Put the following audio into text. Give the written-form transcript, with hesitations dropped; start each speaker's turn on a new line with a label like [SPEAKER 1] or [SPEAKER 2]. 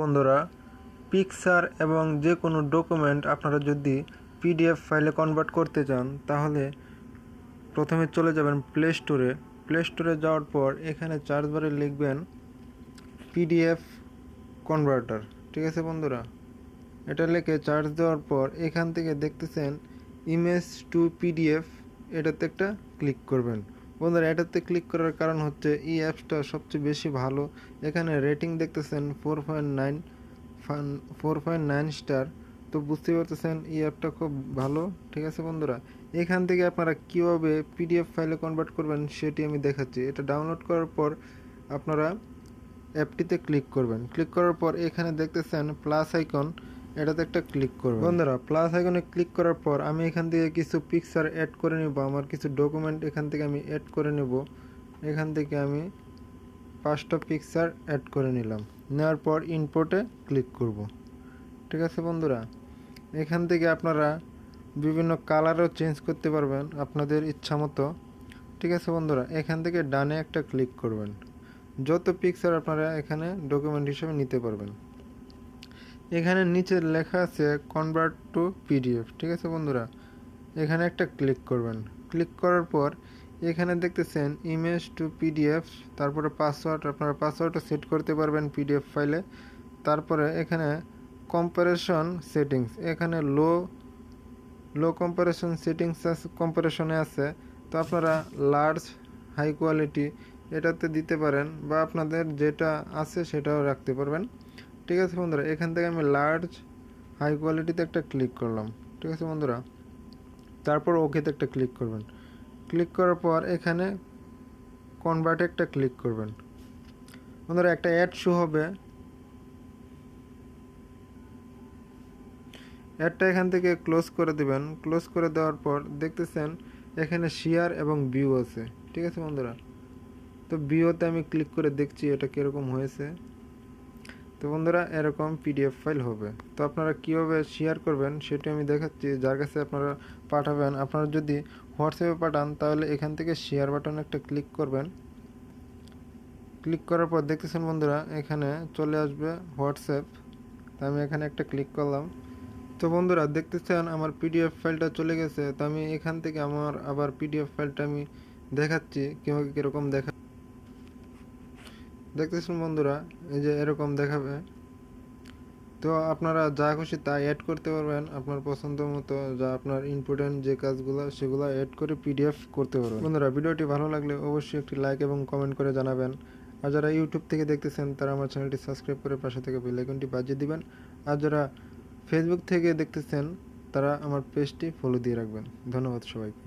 [SPEAKER 1] বন্ধুরা, পিকচার এবং যে কোনো ডকুমেন্ট আপনারা যদি পিডিএফ ফাইলে কনভার্ট করতে চান তাহলে প্রথমে চলে যাবেন প্লে স্টোরে যাওয়ার পর এখানে সার্চ বারে লিখবেন পিডিএফ কনভার্টার। ঠিক আছে বন্ধুরা, এটা লিখে সার্চ দেওয়ার পর এখান থেকে দেখতেছেন ইমেজ টু পিডিএফ, এটাতে একটা ক্লিক করবেন। বন্ধুরা, এটাতে ক্লিক করার কারণ হচ্ছে এই অ্যাপসটা সবচেয়ে বেশি ভালো। এখানে রেটিং দেখতেছেন 4.9 স্টার। তো বুঝতে পারতেছেন এই অ্যাপটা খুব ভালো। ঠিক আছে বন্ধুরা, এখান থেকে আপনারা কীভাবে পিডিএফ ফাইলে কনভার্ট করবেন সেটি আমি দেখাচ্ছি। এটা ডাউনলোড করার পর আপনারা অ্যাপটিতে ক্লিক করবেন। ক্লিক করার পর এখানে দেখতেছেন প্লাস আইকন, এটাতে একটা ক্লিক করবেন। বন্ধুরা, প্লাস আইকনে ক্লিক করার পর আমি এখান থেকে কিছু পিকচার অ্যাড করে নেব, আমার কিছু ডকুমেন্ট এখান থেকে আমি অ্যাড করে নেব। এখান থেকে আমি 5টা পিকচার অ্যাড করে নিলাম। নেওয়ার পর ইম্পোর্টে ক্লিক করব। ঠিক আছে বন্ধুরা, এখান থেকে আপনারা বিভিন্ন কালারও চেঞ্জ করতে পারবেন আপনাদের ইচ্ছা মতো। ঠিক আছে বন্ধুরা, এখান থেকে ডানে একটা ক্লিক করবেন। যত পিকচার আপনারা এখানে ডকুমেন্ট হিসেবে নিতে পারবেন। এখানে নিচে লেখা আছে কনভার্ট টু পিডিএফ। ঠিক আছে বন্ধুরা, এখানে একটা ক্লিক করবেন। ক্লিক করার পর এখানে দেখতেছেন ইমেজ টু পিডিএফ, তারপরে পাসওয়ার্ড, আপনারা পাসওয়ার্ডও সেট করতে পারবেন পিডিএফ ফাইলে। তারপরে এখানে কম্পারেশন সেটিংস, এখানে লো কম্পারেশন সেটিংস কম্পারেশনে আছে। তো আপনারা লার্জ হাই কোয়ালিটি এটাতে দিতে পারেন, বা আপনাদের যেটা আছে সেটাও রাখতে পারবেন। ঠিক আছে বন্ধুরা, এখান থেকে আমি লার্জ হাই কোয়ালিটিতে একটা ক্লিক করলাম। ঠিক আছে বন্ধুরা, তারপর ওকেতে একটা ক্লিক করবেন। ক্লিক করার পর এখানে কনভার্টে একটা ক্লিক করবেন। বন্ধুরা, একটা অ্যাড শো হবে, অ্যাডটা এখান থেকে ক্লোজ করে দিবেন। ক্লোজ করে দেওয়ার পর দেখতেছেন এখানে শেয়ার এবং ভিউ আছে। ঠিক আছে বন্ধুরা, তো ভিউতে আমি ক্লিক করে দেখছি এটা কীরকম হয়েছে। তো বন্ধুরা, এরকম পিডিএফ ফাইল হবে। তো আপনারা কীভাবে শেয়ার করবেন সেটা আমি দেখাচ্ছি। যার কাছে আপনারা পাঠাবেন, আপনারা যদি হোয়াটসঅ্যাপে পাঠান তাহলে এখান থেকে শেয়ার বাটনে একটা ক্লিক করবেন। ক্লিক করার পর দেখতেছেন বন্ধুরা এখানে চলে আসবে হোয়াটসঅ্যাপ। তো আমি এখানে একটা ক্লিক করলাম। তো বন্ধুরা, দেখতেছেন আমার পিডিএফ ফাইলটা চলে গেছে। তো আমি এখান থেকে আমার আবার পিডিএফ ফাইলটা আমি দেখাচ্ছি কীরকম দেখা। দেখতেছেন বন্ধুরা, এই যে এরকম দেখাবে। তো আপনারা যা খুশি তাই অ্যাড করতে পারবেন আপনার পছন্দ মতো, যা আপনার ইম্পর্টেন্ট যে কাজগুলো সেগুলো অ্যাড করে পিডিএফ করতে পারবেন। বন্ধুরা, ভিডিওটি ভালো লাগলে অবশ্যই একটি লাইক এবং কমেন্ট করে জানাবেন। আর যারা ইউটিউব থেকে দেখতেছেন তারা আমার চ্যানেলটি সাবস্ক্রাইব করে পাশে থেকে বেল আইকনটি বাজিয়ে দিবেন। আর যারা ফেসবুক থেকে দেখতেছেন তারা আমার পেজটি ফলো দিয়ে রাখবেন। ধন্যবাদ সবাইকে।